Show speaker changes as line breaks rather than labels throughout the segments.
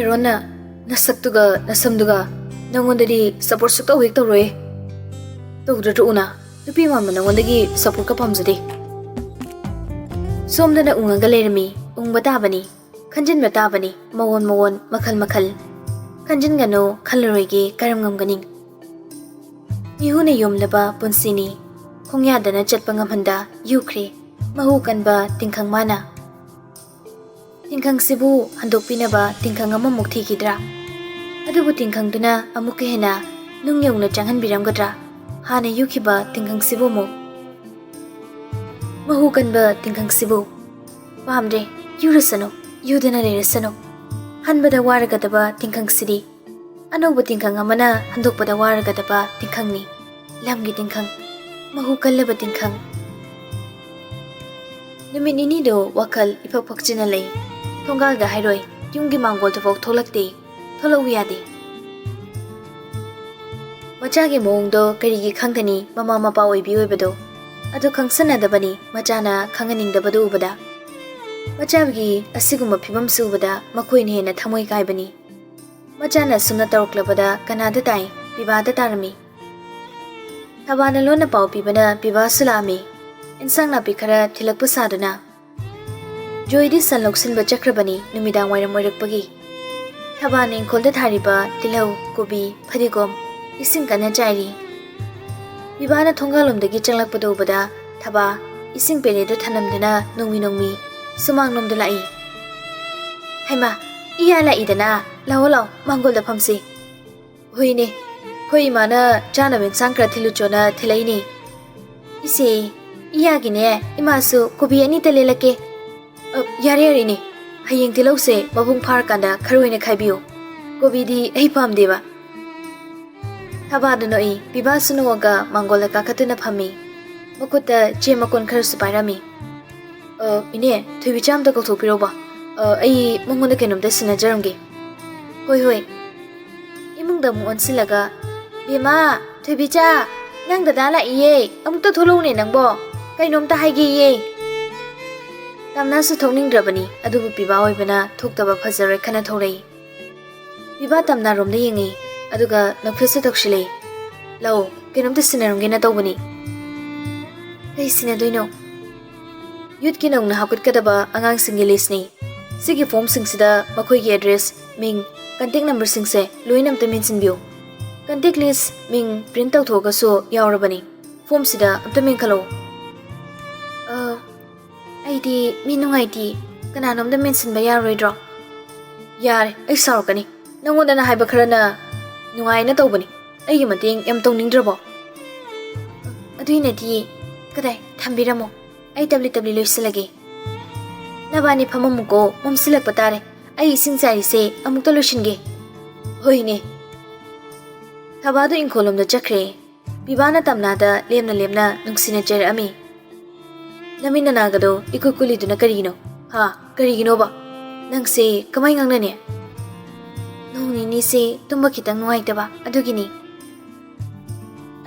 Erona nasaktuga nasamduga nangondadi support sukta wek tawroe tawdra una nupi mamna nangondagi support ka pamjade somdana ungaga lermi ungba tabani khanjin tabani mawon makhal khanjin gano khalroige karam ngamganing ihune yomlaba punsini khongyadana chatpa ngamhanda yukhre mahu kanba tingkhang mana tingkhang sibu handokpinaba tingkhang ama mukthi kidra adubu tingkhang duna amuke hena nungyongna changhan biramgadra hana yukhiba tingkhang sibu mo mahu kanba tingkhang sibu pamre yurasano yudana lerasano hanbada waragadaba tingkhang sidi anobu tingkhang amana handokpada waragadaba tingkhang ni lamgi tingkhang mahu kallaba tingkhang numinini do wakal ipakpakchina lei thongal ga hairoi yumgi mangol tafok tholakte tholawiyade machagi mongdo karigi khangthani mama mapa oibi oibado adu khangsanadabani machana khanganingdabadu ubada machagi asiguma phibam subada makoine hena thamoi kaibani machana sumna taroklabada kanada tai bibada tarami tabana lona pau pibana biba sulami insang na pikara thilakpu saduna joidi sanloksin ba chakrabani numidang wairam oirakpagi thabani ingkolda thariba tilau kobi phadigom ising kana jairi bibana thongalomdagi changlakpado ubada thaba ising peredo thanamdana nongmi sumang nomda lai haima iya la idana law mangol da phamsi hoine hoi mana chana ben sankra thiluchona thilaini ise iya gine imasu kobi ani telelake yare ni hayeng tilause mabung phar kanda kharoine khaibiyo kobi di ei pam deba thabadno ei bibasunoga mangola kakatuna phami makuta chemakon kharsu pairami ine thubicham da ko thopiroba ai mongonda kenomda sinajaramge hoi imungda mon silaga bima thubicha nang dada la iye amukta tholone nangbo kainomta haigi ye tamna su thokningdrabani adubu piba oibana thoktaba phajare khana thorei piba tamna romda yengi aduga nokphese tokshile law kenomta sinarumge na tawbani kai sinadoino youth ki nongna hakutkadaba angang singi list ni sigi form singsida makhoi gi address ming contact number singse loinam te mention bio contact list ming print out thoga so yaurabani form sida amta ming khalo aidi minungai di kananom da mention ba yaroidro yare ai saurkani nangonda na haiba kharana nungai na tawbani ai mating em tongningrabo aduina di kadai thambiramo ai tabli loisilage nabani phamamuko momsilak patare ai singchari se amukta loishinge hoine thabadu inkolomda chakre bibana tamnada lemna nungsina cher ami lamina nagado ikukuli duna karigino ha karigino ba nangse kamai ngangna ne nongni ni se tumba kitang nuai taba adugini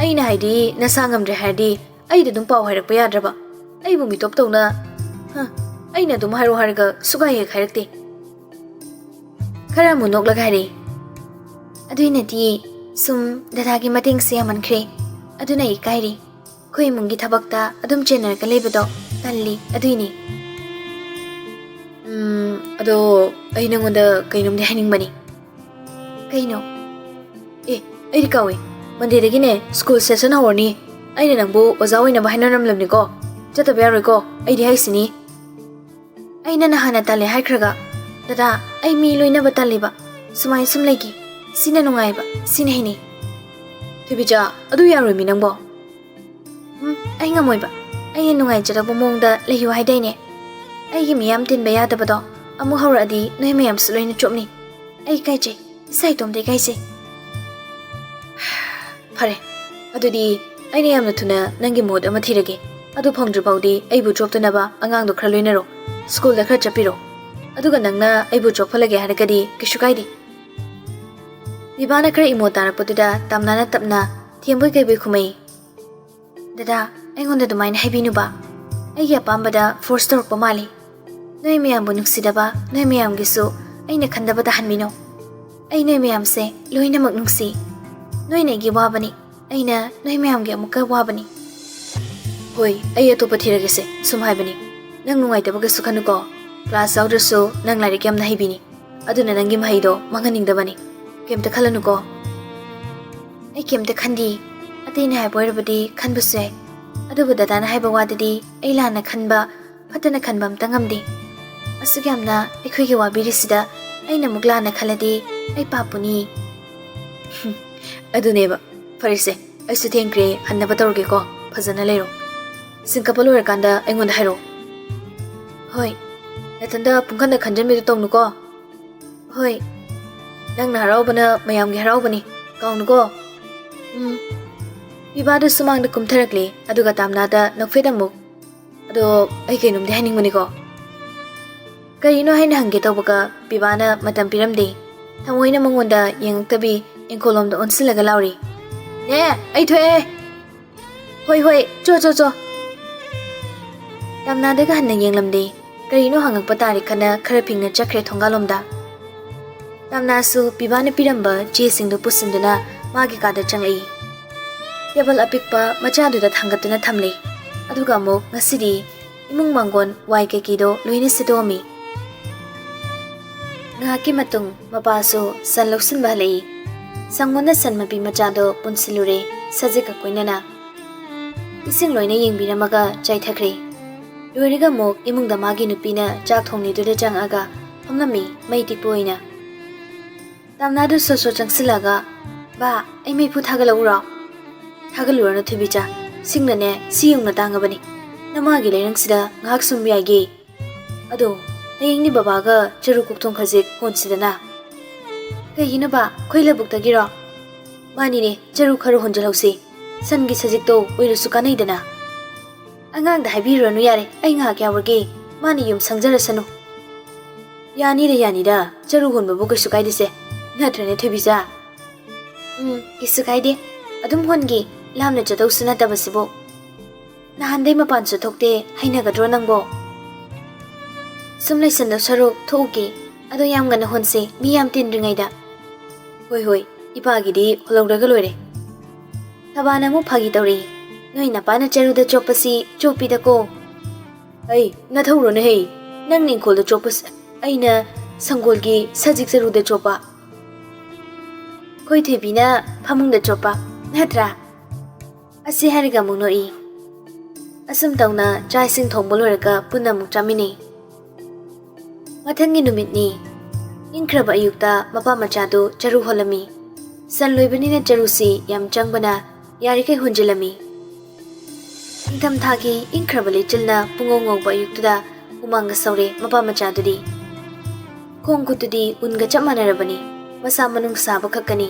aina haidi nasangam re hadi ai da dum paw hairak pa yadraba ai bumi top tawna aina dum hairo harga suga he khairakte khara munok lagari aduina ti sum dadagi mating se amankhre aduna I kairi khoi mungi thabakta adum chenar ka lebado talli aduini ado ai nangonda kainom de haning bani kaino ai kawe mande dagi ne school session hawrni aina nangbo oza oina bahinaram lamni ko jata bayaroi ko ai di haisini aina na hana tale haikraga dada ai mi loina bataliba sumai sum legi sina nungai ba sina hini thibija adu yaroi mi nangbo ai ngamoi ba ai nungai jara bomongda lehiwa haidaine ai gi miyam tin ba yadabado amu hawradi noi mayam suloina chopni ai kaije sai tomde kaise phare adudi aina yamna thuna nangi mod ama thirage adu phangdru baudi aibu choptanaba angang do khra loinaro school da khra chapiro aduga nangna aibu chophalage haragadi kishukaidi dibana khra imo tarakpotuda tamnana tapna thiemboi kaibai khumai dada aingonda dumaina haibinuba aigi apambada force torokpa mali noi miyambu nuksidaba noi miyamgisu ꯑꯩꯅ ꯈꯟꯗꯕꯗ ꯍꯟꯃꯤꯅꯣ ꯑꯩ ꯅꯣꯏ ꯃꯌꯥꯝꯁꯦ ꯂꯣꯏꯅꯃꯛ ꯅꯨꯡꯁꯤ ꯅꯣꯏꯅ ꯑꯩꯒꯤ ꯋꯥꯕꯅꯤ ꯑꯩꯅ ꯅꯣꯏ ꯃꯌꯥꯝꯒꯤ ꯑꯃꯨꯛꯀ ꯋꯥꯕꯅꯤ ꯍꯣꯏ ꯑꯩ ꯑꯇꯣꯞꯄ ꯊꯤꯔꯒꯦꯁꯦ ꯁꯨꯝ ꯍꯥꯏꯕꯅꯤ ꯅꯪ ꯅꯨꯡꯉꯥꯏꯇꯕꯒꯁꯨ ꯈꯟꯅꯨꯀꯣ ꯀ꯭ꯂꯥꯁ ꯌꯥꯎꯗ꯭ꯔꯁꯨ ꯅꯪ ꯂꯥꯏꯔꯤꯛ ꯌꯥꯝꯅ ꯍꯩꯕꯤꯅꯤ ꯑꯗꯨꯅ ꯅꯪꯒꯤ ꯃꯍꯩꯗꯣ ꯃꯥꯡꯍꯟꯅꯤꯡꯗꯕꯅꯤ ꯀꯩꯝꯇ ꯈꯜꯂꯅꯨꯀꯣ ꯑꯩ ꯀꯩꯝꯇ ꯈꯟꯗꯤ ꯑꯇꯩꯅ ꯍꯥꯏꯕ ꯑꯣꯏꯔꯕꯗꯤ ꯈꯟꯕꯁꯨ ꯌꯥꯏ ꯑꯗꯨꯕꯨ ꯗꯗꯥꯅ ꯍꯥꯏꯕ ꯋꯥꯗꯗꯤ ꯑꯩ ꯂꯥꯟꯅ ꯈꯟꯕ ꯐꯠꯇꯅ ꯈꯟꯕ ꯑꯝꯇ ꯉꯝꯗꯦ ꯑꯁꯨꯛ ꯌꯥꯝꯅ ꯑꯩꯈꯣꯏꯒꯤ ꯋꯥꯕꯤꯔꯤꯁꯤꯗ ꯑꯩꯅ ꯑꯃꯨꯛ ꯂꯥꯟꯅ ꯈꯜꯂꯗꯤ ꯑꯩ ꯄꯥꯞꯄꯨꯅꯤ ꯑꯗꯨꯅꯦꯕ ꯐꯔꯦꯁꯦ ꯑꯩꯁꯨ ꯊꯦꯡꯈ꯭ꯔꯦ ꯍꯟꯅꯕ ꯇꯧꯔꯒꯦꯀꯣ ꯐꯖꯅ ꯂꯩꯔꯣ ꯁꯤꯡꯀꯞꯄ ꯂꯣꯏꯔꯀꯥꯟꯗ ꯑꯩꯉꯣꯟꯗ ꯍꯥꯏꯔꯛꯑꯣ ꯍꯣꯏ ꯅꯊꯟꯗ ꯄꯨꯡꯈꯟꯗ ꯈꯟꯖꯟꯕꯤꯗꯨ ꯇꯧꯅꯨꯀꯣ ꯍꯣꯏ ꯅꯪꯅ ꯍꯔꯥꯎꯕꯅ ꯃꯌꯥꯝꯒꯤ ꯍꯔꯥꯎꯕꯅꯤ ꯀꯥꯎꯅꯨꯀꯣ ꯄꯤꯕꯥꯗꯨ ꯁꯨꯃꯥꯡꯗ ꯀꯨꯝꯊꯔꯛꯂꯦ ꯑꯗꯨꯒ ꯇꯥꯝꯅꯥꯗ ꯅꯣꯛꯐꯦꯠ ꯑꯃꯨꯛ ꯑꯗꯣ ꯑꯩ ꯀꯩꯅꯣꯝꯗꯤ ꯍꯥꯏꯅꯤꯡꯕꯅꯤꯀꯣ ꯀꯔꯤꯅꯣ ꯍꯥꯏꯅ ꯍꯪꯒꯦ ꯇꯧꯕꯒ ꯄꯤꯕꯥꯅ ꯃꯇꯝ ꯄꯤꯔꯝꯗꯦ ꯊꯃꯣꯏꯅ ꯃꯉꯣꯟꯗ ꯌꯦꯡꯉꯛꯇꯕꯤ ꯏꯪꯈꯣꯜꯂꯣꯝꯗ ꯑꯣꯟꯁꯤꯜꯂꯒ ꯂꯥꯎꯔꯤ ꯅꯦ ꯑꯩ ꯊꯣꯛꯑꯦ ꯍꯣꯏ ꯆꯣ ꯇꯥꯝꯅꯥꯗꯒ ꯍꯟꯅ ꯌꯦꯡꯂꯝꯗꯦ ꯀꯔꯤꯅꯣ ꯍꯪꯉꯛꯄ ꯇꯥꯔꯦ ꯈꯟꯅ ꯈꯔ ꯐꯤꯡꯅ ꯆꯠꯈ꯭ꯔꯦ ꯊꯣꯡꯒꯥꯜꯂꯣꯝꯗ ꯇꯥꯝꯅꯥꯁꯨ ꯄꯤꯕꯥꯅ ꯄꯤꯔꯝꯕ ꯆꯦꯁꯤꯡꯗꯨ ꯄꯨꯁꯤꯟꯗꯨꯅ ꯃꯥꯒꯤ ꯀꯥꯗ ꯆꯪꯂꯛꯏ ꯇꯦꯕꯜ ꯑꯄꯤꯛꯄ ꯃꯆꯥꯗꯨꯗ ꯊꯥꯡꯒꯠꯇꯨꯅ ꯊꯝꯂꯤ ꯑꯗꯨꯒ ꯑꯃꯨꯛ ꯉꯁꯤꯗꯤ ꯏꯃꯨꯡ ꯃꯥꯡꯒꯣꯟ ꯋꯥꯏ ꯀꯩꯀꯩꯗꯣ ꯂꯣꯏꯅ ꯁꯤꯠꯇꯣꯛꯑꯝꯃꯤ ꯉꯥꯏꯍꯥꯛꯀꯤ ꯃꯇꯨꯡ ꯃꯄꯥꯁꯨ ꯁꯟ ꯂꯧꯁꯤꯟꯕ ꯍꯜꯂꯛꯏ ꯁꯪꯒꯣꯟꯗ ꯁꯟ ꯃꯄꯤ ꯃꯆꯥꯗꯣ ꯄꯨꯟꯁꯤꯜꯂꯨꯔꯦ ꯁꯖꯤꯛꯀ ꯀꯣꯏꯅꯅ ꯏꯁꯤꯡ ꯂꯣꯏꯅ ꯌꯦꯡꯕꯤꯔꯝꯃꯒ ꯆꯥꯏꯊꯈ꯭ꯔꯦ ꯂꯣꯏꯔꯒ ꯑꯃꯨꯛ ꯏꯃꯨꯡꯗ ꯃꯥꯒꯤ ꯅꯨꯄꯤꯅ ꯆꯥꯛ ꯊꯣꯡꯂꯤꯗꯨꯗ ꯆꯪꯉꯛꯑꯒ ꯐꯝꯂꯝꯃꯤ ꯃꯩ ꯇꯤꯛꯄ ꯑꯣꯏꯅ ꯇꯥꯝꯅꯥꯗꯨ ꯁꯣꯠ ꯆꯪꯁꯤꯜꯂꯒ ꯕꯥ ꯑꯩ ꯃꯩꯐꯨ ꯊꯥꯒꯠꯂꯛꯎꯔꯣ ꯊꯥꯒꯠꯂꯨꯔꯅꯨ ꯊꯣꯏꯕꯤꯆꯥ ꯁꯤꯡꯅꯅꯦ ꯁꯤ ꯌꯧꯅ ꯇꯥꯡꯉꯕꯅꯤ ꯅꯃꯥꯒꯤ ꯂꯩꯔꯪꯁꯤꯗ ꯉꯥꯏꯍꯥꯛ ꯁꯨꯝ ꯌꯥꯏꯒꯦ ꯑꯗꯣ ꯍꯌꯦꯡꯗꯤ ꯕꯕꯥꯒ ꯆꯔꯨ ꯀꯣꯛꯊꯣꯡ ꯈꯖꯤꯛ ꯍꯣꯟꯁꯤꯗꯅ ꯀꯩꯒꯤꯅꯣ ꯕꯥ ꯑꯩꯈꯣꯏ ꯂꯧꯕꯨꯛꯇꯒꯤꯔꯣ ꯃꯥꯅꯤꯅꯦ ꯆꯔꯨ ꯈꯔ ꯍꯣꯟꯖꯤꯜꯍꯧꯁꯤ ꯁꯟꯒꯤ ꯁꯖꯤꯛꯇꯣ ꯑꯣꯏꯔꯁꯨ ꯀꯥꯟꯅꯩꯗꯅ ꯑꯉꯥꯡꯗ ꯍꯥꯏꯕꯤꯔꯨꯔꯅꯨ ꯌꯥꯔꯦ ꯑꯩ ꯉꯥꯏꯍꯥꯛ ꯌꯥꯎꯔꯒꯦ ꯃꯥꯅ ꯌꯨꯝ ꯁꯪꯖꯔꯁꯅꯨ ꯌꯥꯅꯤꯗ ꯆꯔꯨ ꯍꯣꯟꯕꯕꯨ ꯀꯩꯁꯨ ꯀꯥꯏꯗꯦꯁꯦ ꯅꯠꯇ꯭ꯔꯅꯦ ꯊꯣꯏꯕꯤꯆꯥ ꯀꯩꯁꯨ ꯀꯥꯏꯗꯦ ꯑꯗꯨꯝ ꯍꯣꯟꯒꯦ ꯂꯥꯞꯅ ꯆꯠꯇꯧꯁꯨ ꯅꯠꯇꯕꯁꯤꯕꯨ ꯅꯍꯥꯟꯗꯩ ꯃꯄꯥꯟꯁꯨ ꯊꯣꯛꯇꯦ ꯍꯩꯅꯒꯗ꯭ꯔꯣ ꯅꯪꯕꯣ ꯁꯨꯝ ꯂꯩꯁꯟꯗꯧ ꯁꯔꯨꯛ ꯊꯣꯛꯎꯒꯦ ꯑꯗꯣ ꯌꯥꯝ ꯉꯟꯅ ꯍꯣꯟꯁꯦ ꯃꯤ ꯌꯥꯝ ꯇꯤꯟꯗ꯭ꯔꯤꯉꯩꯗ ꯍꯣꯏ ꯏꯄꯥꯒꯤꯗꯤ ꯍꯣꯜꯍꯧꯔꯒ ꯂꯣꯏꯔꯦ ꯊꯕꯥꯅ ꯑꯃꯨꯛ ꯐꯥꯒꯤ ꯇꯧꯔꯛꯏ ꯅꯣꯏ ꯅꯄꯥꯅ ꯆꯔꯨꯗ ꯆꯣꯞꯄꯁꯤ ꯆꯣꯞꯄꯤꯗꯀꯣ ꯑꯩ ꯅꯊꯧꯔꯣꯅꯦ ꯍꯩ ꯅꯪ ꯏꯪꯈꯣꯜꯗ ꯆꯣꯞꯄꯁꯤ ꯑꯩꯅ ꯁꯪꯒꯣꯜꯒꯤ ꯁꯖꯤꯛ ꯆꯔꯨꯗ ꯆꯣꯞꯄ ꯑꯩꯈꯣꯏ ꯊꯣꯏꯕꯤꯅ ꯐꯃꯨꯡꯗ ꯆꯣꯞꯄ ꯅꯠꯇ꯭ꯔꯥ ꯑꯁꯤ ꯍꯥꯏꯔꯒ ꯑꯃꯨꯛ ꯅꯣꯛꯏ ꯑꯁꯨꯝ ꯇꯧꯅ ꯆꯥꯛ ꯏꯁꯤꯡ ꯊꯣꯡꯕ ꯂꯣꯏꯔꯒ ꯄꯨꯟꯅ ꯑꯃꯨꯛ ꯆꯥꯃꯤꯟꯅꯩ ꯃꯊꯪꯒꯤ ꯅꯨꯃꯤꯠꯅꯤ ꯏꯪꯈ꯭ꯔꯕ ꯑꯌꯨꯛꯇ ꯃꯄꯥ ꯃꯆꯥꯗꯨ ꯆꯔꯨ ꯍꯣꯜꯂꯝꯃꯤ ꯁꯟ ꯂꯣꯏꯕꯅꯤꯅ ꯆꯔꯨꯁꯤ ꯌꯥꯝ ꯆꯪꯕꯅ ꯌꯥꯔꯤꯈꯩ ꯍꯣꯟꯖꯤꯜꯂꯝꯃꯤ ꯅꯤꯡꯊꯝꯊꯥꯒꯤ ꯏꯪꯈ꯭ꯔꯕ ꯂꯩꯆꯤꯜꯅ ꯄꯨꯡꯉꯧ ꯉꯧꯕ ꯑꯌꯨꯛꯇꯨꯗ ꯍꯨꯃꯥꯡꯒ ꯁꯧꯔꯦ ꯃꯄꯥ ꯃꯆꯥꯗꯨꯗꯤ ꯈꯣꯡ ꯈꯨꯠꯇꯨꯗꯤ ꯎꯟꯒ ꯆꯞ ꯃꯥꯟꯅꯔꯕꯅꯤ ꯃꯁꯥ ꯃꯅꯨꯡ ꯁꯥꯕ ꯈꯛꯀꯅꯤ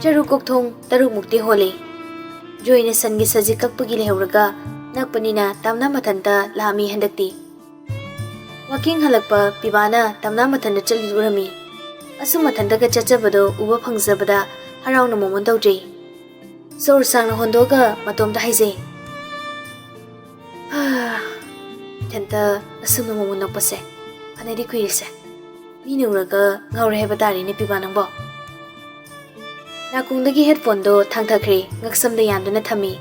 ꯆꯔꯨ ꯀꯣꯛꯊꯣꯡ 6ꯃꯨꯛꯇꯤ ꯍꯣꯜꯂꯤ ꯖꯣꯏꯅ ꯁꯟꯒꯤ ꯁꯖꯤꯛ ꯀꯛꯄꯒꯤ ꯂꯩꯍꯧꯔꯒ ꯅꯛꯄꯅꯤꯅ ꯇꯥꯝꯅꯥ ꯃꯊꯟꯇ ꯂꯥꯛꯑꯝꯃꯤ ꯍꯟꯗꯛꯇꯤ ꯋꯥꯀꯤꯡ ꯍꯜꯂꯛꯄ ꯄꯤꯕꯥꯅ ꯇꯥꯝꯅꯥ ꯃꯊꯟꯇ ꯆꯠꯂꯤ ꯎꯔꯝꯃꯤ ꯑꯁꯨꯝ ꯃꯊꯟꯇꯒ ꯆꯠꯆꯕꯗꯣ ꯎꯕ ꯐꯪꯖꯕꯗ ꯍꯔꯥꯎꯅ ꯃꯣꯃꯣꯟ ꯇꯧꯖꯩ ꯁꯣꯔ ꯁꯥꯡꯅ ꯍꯣꯟꯗꯣꯛꯑꯒ ꯃꯇꯣꯝꯗ ꯍꯥꯏꯖꯩ ꯏꯊꯟꯇ ꯑꯁꯨꯝꯅ ꯃꯣꯃꯣꯟ ꯅꯣꯛꯄꯁꯦ ꯐꯅꯗꯤ ꯀꯨꯏꯔꯤꯁꯦ ꯃꯤꯅ ꯎꯔꯒ ꯉꯥꯎꯔꯦ ꯍꯥꯏꯕ ꯇꯥꯔꯦꯅꯦ ꯄꯤꯕꯥ ꯅꯪꯕꯣ ꯅꯥꯀꯣꯡꯗꯒꯤ ꯍꯦꯗꯐꯣꯟꯗꯣ ꯊꯥꯡꯊꯈ꯭ꯔꯦ ꯉꯛꯁꯝꯗ ꯌꯥꯟꯗꯨꯅ ꯊꯝꯃꯤ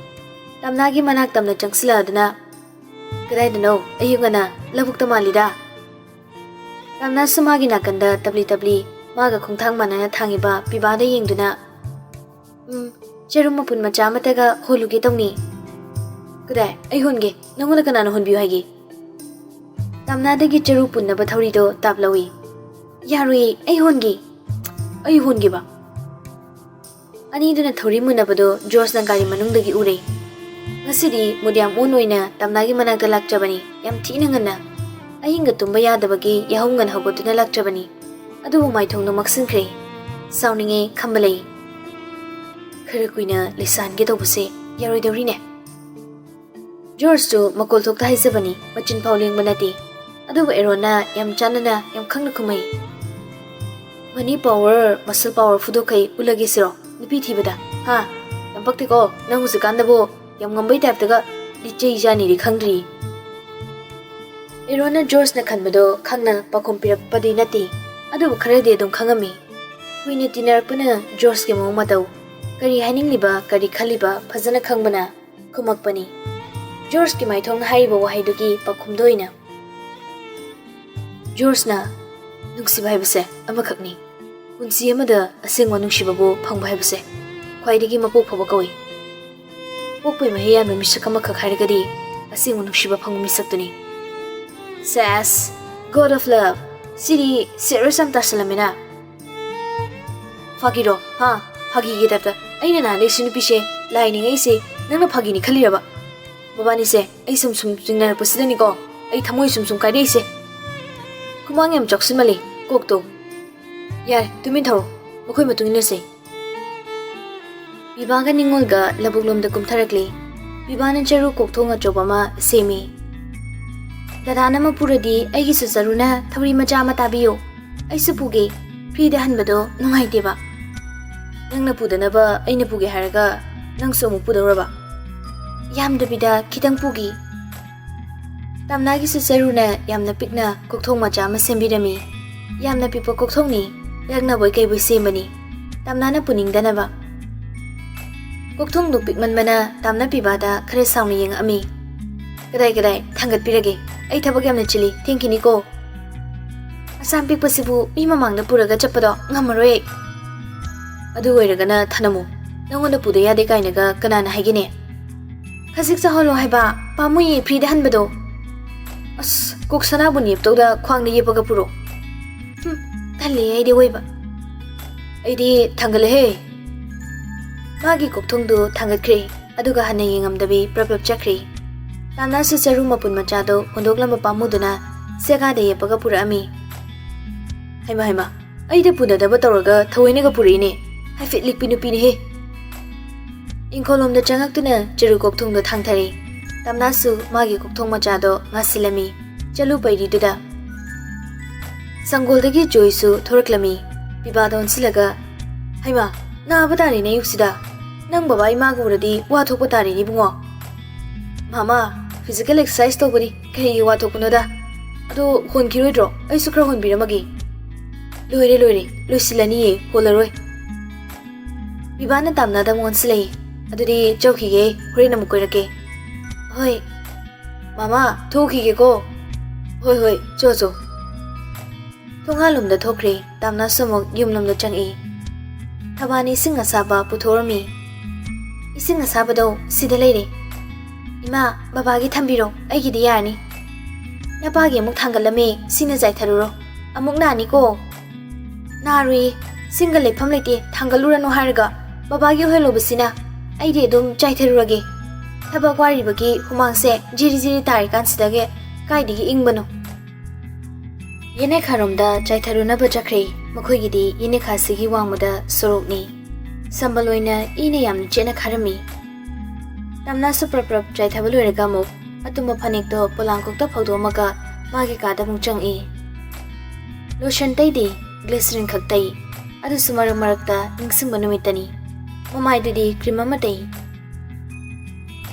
ꯇꯥꯝꯅꯥꯒꯤ ꯃꯅꯥꯛ ꯇꯝꯅ ꯆꯪꯁꯤꯜꯂꯛꯑꯗꯨꯅ ꯀꯗꯥꯏꯗꯅꯣ ꯑꯌꯨꯛ ꯉꯟꯅ ꯂꯧꯕꯨꯛꯇ ꯃꯥꯜꯂꯤꯗ ꯇꯥꯝꯅꯥꯁꯨ ꯃꯥꯒꯤ ꯅꯥꯀꯟꯗ ꯇꯞꯂꯤ ꯃꯥꯒ ꯈꯣꯡꯊꯥꯡ ꯃꯥꯟꯅꯅ ꯊꯥꯡꯉꯤꯕ ꯄꯤꯕꯥꯗ ꯌꯦꯡꯗꯨꯅ ꯆꯔꯨ ꯃꯄꯨꯟ ꯃꯆꯥ ꯑꯃꯠꯇꯒ ꯍꯣꯜꯂꯨꯒꯦ ꯇꯧꯅꯤ ꯀꯗꯥꯏ ꯑꯩ ꯍꯣꯟꯒꯦ ꯅꯪꯉꯣꯟꯗ ꯀꯅꯥꯅ ꯍꯣꯟꯕꯤꯌꯨ ꯍꯥꯏꯒꯦ ꯇꯥꯝꯅꯥꯗꯒꯤ ꯆꯔꯨ ꯄꯨꯟꯅꯕ ꯊꯧꯔꯤꯗꯣ ꯇꯥꯞꯂꯧꯏ ꯌꯥꯔꯣꯏꯌꯦ ꯑꯩ ꯍꯣꯟꯒꯦꯕ ꯑꯅꯤꯗꯨꯅ ꯊꯧꯔꯤ ꯃꯨꯟꯅꯕꯗꯣ ꯖꯣꯔꯖꯅ ꯒꯥꯔꯤ ꯃꯅꯨꯡꯗꯒꯤ ꯎꯔꯦ ꯉꯁꯤꯗꯤ ꯃꯨꯠ ꯌꯥꯝ ꯑꯣꯟ ꯑꯣꯏꯅ ꯇꯥꯝꯅꯥꯒꯤ ꯃꯅꯥꯛꯇ ꯂꯥꯛꯆꯕꯅꯤ ꯌꯥꯝ ꯊꯤꯅ ꯉꯟꯅ ꯑꯍꯤꯡꯒ ꯇꯨꯝꯕ ꯌꯥꯗꯕꯒꯤ ꯌꯥꯍꯧ ꯉꯟꯅ ꯍꯧꯒꯠꯇꯨꯅ ꯂꯥꯛꯆꯕꯅꯤ ꯑꯗꯨꯕꯨ ꯃꯥꯏꯊꯣꯡꯗꯣ ꯃꯛꯁꯤꯟꯈ꯭ꯔꯦ ꯁꯥꯎꯅꯤꯡꯉꯦ ꯈꯝꯕ ꯂꯩ ꯈꯔ ꯀꯨꯏꯅ ꯂꯩꯁꯥꯟꯒꯦ ꯇꯧꯕꯁꯦ ꯌꯥꯔꯣꯏꯗꯧꯔꯤꯅꯦ ꯖꯣꯔꯖꯇꯨ ꯃꯀꯣꯜ ꯊꯣꯛꯇ ꯍꯥꯏꯖꯕꯅꯤ ꯃꯆꯤꯟ ꯐꯥꯎ ꯂꯦꯡꯕ ꯅꯠꯇꯦ ꯑꯗꯨꯕꯨ ꯑꯦꯔꯣꯟꯅ ꯌꯥꯝ ꯆꯥꯟꯅꯅ ꯌꯥꯝ ꯈꯪꯅ ꯈꯨꯝꯃꯩ ꯃꯅꯤ ꯄꯥꯋꯔ ꯃꯁꯜ ꯄꯥꯋꯔ ꯐꯨꯗꯣꯛꯈꯩ ꯎꯠꯂꯒꯦꯁꯤꯔꯣ ꯅꯨꯄꯤ ꯊꯤꯕꯗ ꯌꯥꯝ ꯄꯛꯇꯦꯀꯣ ꯅꯪ ꯍꯧꯖꯤꯛꯀꯥꯟꯗꯕꯨ ꯌꯥꯝ ꯉꯝꯕꯩ ꯇꯥꯏꯞꯇꯒ ꯆꯩ ꯆꯥꯅꯤꯗꯤ ꯈꯪꯗ꯭ꯔꯤ Irona George na khanbado khangna pakhom pirakpadi nati adu kharade adum khangami kuine tinarpana George ke mong matau kari haningliba kari khaliba phajana khangbana khumakpani George ki maithong haiba wahaidugi pakhumdoina George na nungsiba haibase amakhakni punsi amada asengwa nungshibabu phangba haibase khwaidigi mapok phaba kawi pokpui mahiya no misak amakhak hairagadi asengwa nungshiba phangbu misaktuni Sass God of Love Siri serious am tasalamina Fagiro ha Fagi gi tapta aina na le sinu pise lai ni ngai se nangna fagi ni khaliraba babani se ai sum jingna pasidani ko ai thamoi sum kai dei se kumang em choksimali kokto yar tumi thau mokoi matung ne se bibaga ningol ga labuglom da kumtharakli bibana charu kokthonga chobama semi Dadana mapuradi aigi susaruna thawri macha ma tabiyo aisu puge frida hanbado nungai deba nangna pudanaba aina puge haraga nangso mu pudoraba yamdabida khitang pugi tamnagi susaruna yamna pikna kokthong macha ma sembirami yamna pipa kokthongni yakna boy kai boy semani tamnana puningdanaba kokthong du pikman mana tamna pibada khare sauni yeng ami kadai thangat pirage ai thabak yamna chili thinking ko asam pik pasibu mi mamang da puraga chapado ngamaroi adu oiragana thanamu nangonda puda yade kainaga kanana haigine khasik sa holo haiba pamui frida hanbado as koksana buni toda khwangni yepaga puro thalle ai de oiba ai di thangale he magi kokthongdu thangatkre aduga hana yengamdabi prapap chakri Tamna su charu mapun machado hondoklam pamuduna sega de yepaga purami haima aida puna da batoroga thawaine ga purine hai fit lik pinu pini he inkolom da changaktuna charu kokthong da thangthari tamna su magi kokthong machado ngasilami chalu pairi duda sangol dagi joisu thoraklami bibadon silaga haima na batari ne yuksida nang baba ima guradi wa thokpa tari ni bungo Mama physical exercise to bari kai wa to kunoda ado hon kiroidro ai sukra hon biramagi loire lusilani holaroi bibana tamna da mon slei adudi chauki ge horina mukoirake hoi mama thoki ge ko hoi cho thongalum da thokre tamna somok yumlum da changi thabani singa saba puthorami isinga sabado sida leire Ima, babagi thambiro, aigi di yani. Napagi amuk thangalame, sina jai tharuro. Amuk nani ko. Nari, single lepam lete, thangalura no harga. Babagi helo basina, aidi dum jai tharurage. Tabakwari bagi humangse, jiri tari kansidage, kaidigi ingbano. Yene kharomda jai tharuna bajakre, makoigidi yene khasigi wangmada sorokni. Sambaloina ine yam jena kharami. Tamna su prap jai thabalu erga muk atumba phanik to polangkok ta phawdo maga magi ka da mungchang e lotion tai di glycerin khak tai adu sumar marakta ningsing manumitani mamai dudi cream ma tai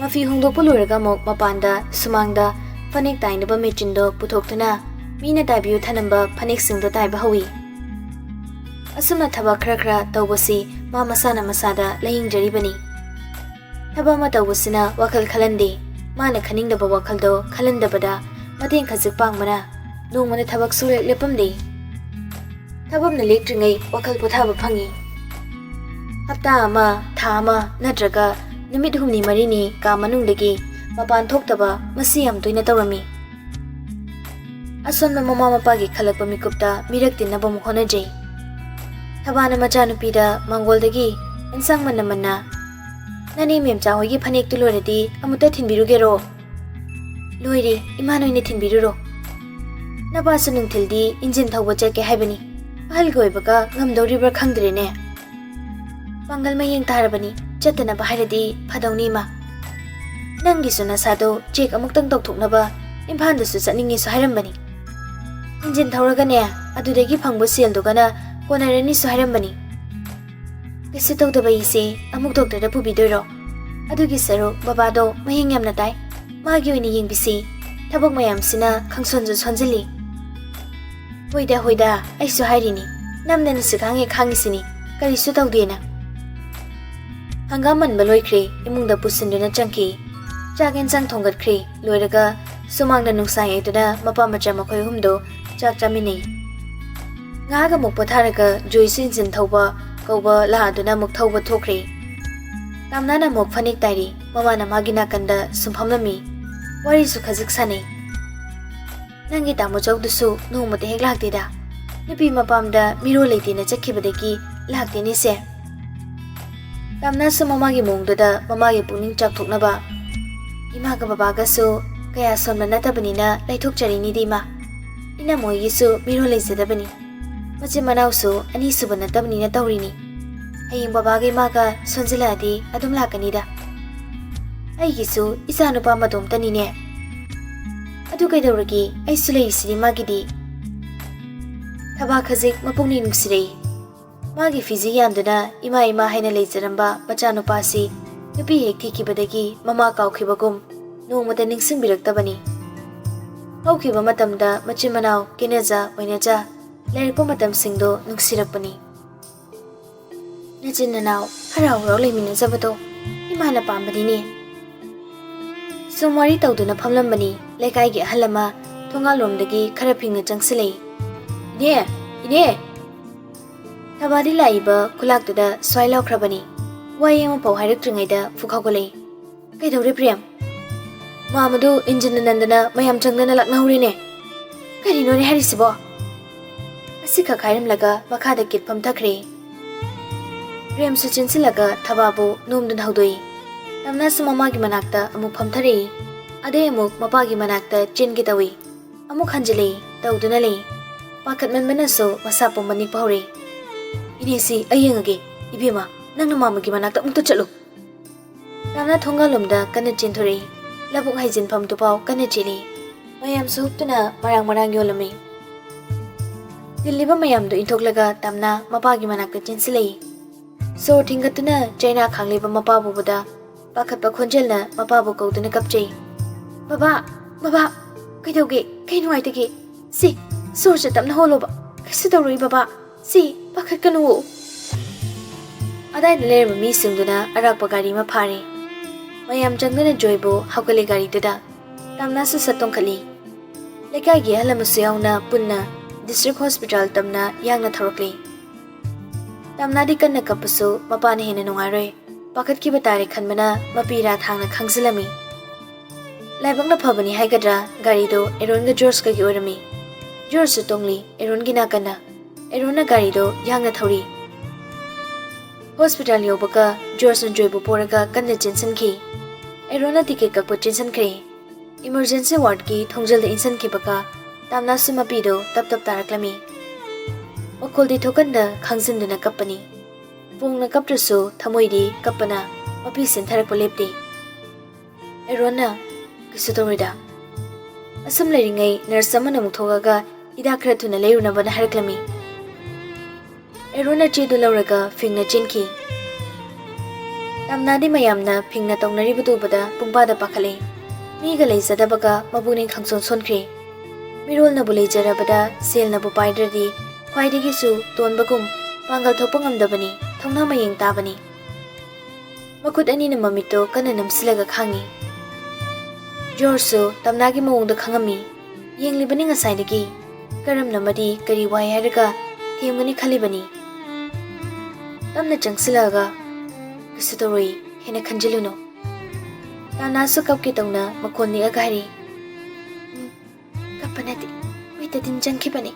mafi hongdo polu erga muk mapanda sumangda phanik tai na ba mechin do puthokthana mina tabiu thanamba phanik sing do tai ba hawi asuma thaba khra tawbasi ma masana masada laying jari bani Thaba ma tawbasina wakal khalande mana khaning da wakal do khalanda bada mateng khajik pangmana nongmana thabak sule lepamde thabam na lektringai wakal pothaba phangi hapta ama tha ama natraga numit humni marini ka manungdagi mapan thoktaba masi yam toina tawrami ason mama mapa gi khalakpa mikupta mirak tinna bam khona jai thabana macha nupida mangoldagi insang manna Nani mem cha hogi phanek tu loredi amuta thinbirugero loire imanoi ne thinbiruro naba sunung thildi engine thawba chake haibani ahal goi baka ngamdori bra khangdre ne pangal mayeng tarabani chatana baharadi phadawni ma nangi suna sado check amuktang tokthokna ba imphal da su chaningi su hairambani engine thawraga ne adudagi phangbo sel dogana konarani su hairambani Kisi tawda ba isi amuk doctor da pubidoiro adugi saru babado mahing yamna tai magi oini yengbisi ꯊꯕꯛ ꯃꯌꯥꯝꯁꯤꯅ ꯈꯪꯁꯣꯟꯁꯨ ꯁꯣꯟꯖꯤꯜꯂꯤ꯫ ꯍꯣꯏꯗ ꯑꯩꯁꯨ ꯍꯥꯏꯔꯤꯅꯤ ꯅꯝꯗꯅꯁꯨ ꯈꯥꯡꯉꯤꯁꯤꯅꯤ ꯀꯔꯤꯁꯨ ꯇꯧꯗꯦꯅ꯫ ꯍꯪꯒꯥꯝ ꯃꯟꯕ ꯂꯣꯏꯈ꯭ꯔꯦ ꯏꯃꯨꯡꯗ ꯄꯨꯁꯤꯟꯗꯨꯅ ꯆꯪꯈꯤ꯫ ꯆꯥꯛ ꯌꯦꯟꯁꯥꯡ ꯊꯣꯡꯒꯠꯈ꯭ꯔꯦ ꯂꯣꯏꯔꯒ ꯁꯨꯃꯥꯡꯗ ꯅꯨꯡꯁꯥ ꯌꯩꯗꯨꯅ ꯃꯄꯥ ꯃꯆꯥ ꯃꯈꯣꯏ ꯑꯍꯨꯝꯗꯣ ꯆꯥꯛ ꯆꯥꯃꯤꯟꯅꯩ꯫ ꯉꯥꯏꯍꯥꯛ ꯑꯃꯨꯛ ꯄꯣꯊꯥꯔꯒ ꯖꯣꯏꯁꯨ ꯏꯟꯖꯤꯟ ꯊꯧꯕ ꯀꯧꯕ ꯂꯥꯛꯑꯗꯨꯅ ꯑꯃꯨꯛ ꯊꯧꯕ ꯊꯣꯛꯈ꯭ꯔꯦ꯫ ꯇꯥꯝꯅꯥꯅ ꯑꯃꯨꯛ ꯐꯅꯦꯛ ꯇꯥꯏꯔꯤ ꯃꯃꯥꯅ ꯃꯥꯒꯤ ꯅꯥꯀꯟꯗ ꯁꯨꯝ ꯐꯝꯂꯝꯃꯤ ꯋꯥꯔꯤꯁꯨ ꯈꯖꯤꯛ ꯁꯥꯟꯅꯩ꯫ ꯅꯪꯒꯤ ꯇꯥꯃꯣꯆꯧꯗꯨꯁꯨ ꯅꯣꯡꯃꯇ ꯍꯦꯛ ꯂꯥꯛꯇꯦꯗ ꯅꯨꯄꯤ ꯃꯄꯥꯝꯗ ꯃꯤꯔꯣꯜ ꯂꯩꯇꯦꯅ ꯆꯠꯈꯤꯕꯗꯒꯤ ꯂꯥꯛꯇꯦꯅꯦꯁꯦ꯫ ꯇꯥꯝꯅꯥꯁꯨ ꯃꯃꯥꯒꯤ ꯃꯑꯣꯡꯗꯨꯗ ꯃꯃꯥꯒꯤ ꯄꯨꯛꯅꯤꯡ ꯆꯥꯎꯊꯣꯛꯅꯕ 이마가 바바가수 kaya sonma natabnina laithokcharinidi ma inamoigisu miro leizadabani machin manausu ani suba natabnina tawrini hayeng babage maga sonjiladi adum lakanida aigisu isa nupa madomtanine adu kaidawragi aisu leisini magidi thaba khajik mapungni nungsirei magi fizi yamduna ima haina leizaramba macha nupasi nupi hek thikibadagi mama kaukibagum nongmata ningsingbiraktabani haukiba matamda machin manau kenaja oinaja lerikpa matamsingdo nungsirakpani nachin nanau harau leiminajabado imana pambanine sumwari tawduna phamlambani lekaigi ahalama thongalomdagi khara phingna changsilei ine tabadi laiba khulaktuda swailaukhrabani wayema pau hairaktringaida fukhagolei kaidawre priyam Mamadu injin nandana mayam changdana laknaurine karinone harisibo asika khairam laga makhada kitpham thakre prem su chinsilaga thababu nomdun haudoi tamna sumama gi manakta amuk phamthare ade amuk mapa gi manakta chingi tawi amuk hanjile tawduna le pakhat manmana so masapo manik pawre inesi ayengage ibema nangna mama gi manakta mukta chalo tamna thongalomda kana chinthore labuk haijin pham tupau kana chili mayam suptuna marang yolami diliba mayam do inthoklaga tamna mapa gi manakta chinsilei so thingatuna chaina khangliba mapa bubuda pakhat pakhonjelna mapa bu kauduna kapchei baba kaidoge kainwai tege si sorja tamna holoba kaisi tawrui baba si pakhat kanu adai ler mi singduna arakpa gari ma phare mayam changdana joibo hakale gari duda tamna su satong khali lekai gi halamasu yauna punna district hospital tamna yangna tharokli tamna di kanna kapasu mapane hena nungaroi pakhat ki batare khanmana mapira thangna khangsilami laibangna phabani haigadra gari do eronga george ka gi orami george su tongli eron gi nakana erona gari do yangna thori hospital yobaka george joibo poraga kanna jinsan ki Erona ticket ka purchase kre emergency ward ki thongjal de insan ki baka tamna suma pido tap taraklami okol di thokanda khangsin duna kapani pungna kaptrasu thamoidi kapana mapi sin tharakpa lepti Erona kisutorida asam leringai nurse amana muthogaga ida khra thuna leiruna bana haraklami Erona che du lauraga fingna chinki tamna di mayamna phingna tongnari budu bada pungpada pakhale miga leizadabaga mabuni khangson sonkre mirol na bulei jarabada sel na bu paidradi khwaidagi su tonbagum pangal thopangam dabani thongna mayeng tabani makut ani na mamito kana namsilaga khangi jorso tamna gi mawongda khangami yenglibani ngasaidagi karam namadi kari wai haraga themgani khalibani tamna changsilaga Sutoroi hena khanjiluno tana su kapki tongna makhonni agari kapanati wita din jangki bani